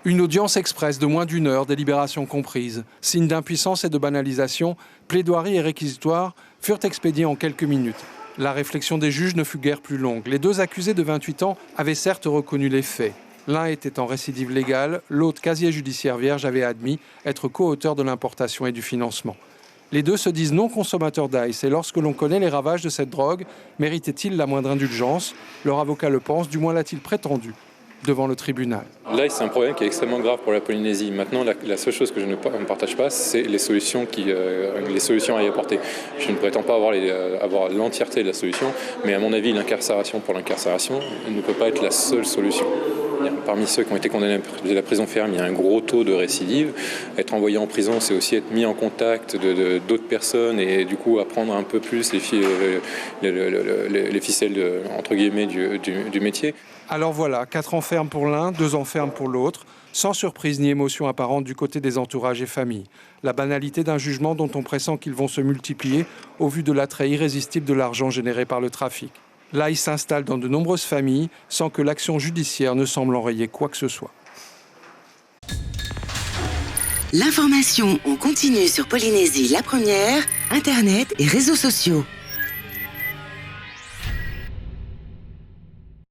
Une audience express de moins d'1 heure, délibération comprise. Signe d'impuissance et de banalisation, plaidoirie et réquisitoire furent expédiés en quelques minutes. La réflexion des juges ne fut guère plus longue. Les 2 accusés de 28 ans avaient certes reconnu les faits. L'un était en récidive légale, l'autre, casier judiciaire vierge, avait admis être co-auteur de l'importation et du financement. Les 2 se disent non consommateurs d'ice et lorsque l'on connaît les ravages de cette drogue, méritait-il la moindre indulgence? Leur avocat le pense, du moins l'a-t-il prétendu devant le tribunal. Là, c'est un problème qui est extrêmement grave pour la Polynésie. Maintenant, la seule chose que je ne partage pas, c'est les solutions à y apporter. Je ne prétends pas avoir l'entièreté de la solution, mais à mon avis, l'incarcération pour l'incarcération ne peut pas être la seule solution. Parmi ceux qui ont été condamnés à la prison ferme, il y a un gros taux de récidive. Être envoyé en prison, c'est aussi être mis en contact d'autres personnes et du coup apprendre un peu plus les ficelles entre guillemets du métier. Alors voilà, 4 ans ferme pour l'un, 2 ans ferme pour l'autre, sans surprise ni émotion apparente du côté des entourages et familles. La banalité d'un jugement dont on pressent qu'ils vont se multiplier au vu de l'attrait irrésistible de l'argent généré par le trafic. L'ail s'installe dans de nombreuses familles sans que l'action judiciaire ne semble enrayer quoi que ce soit. L'information en continu sur Polynésie la première, Internet et réseaux sociaux.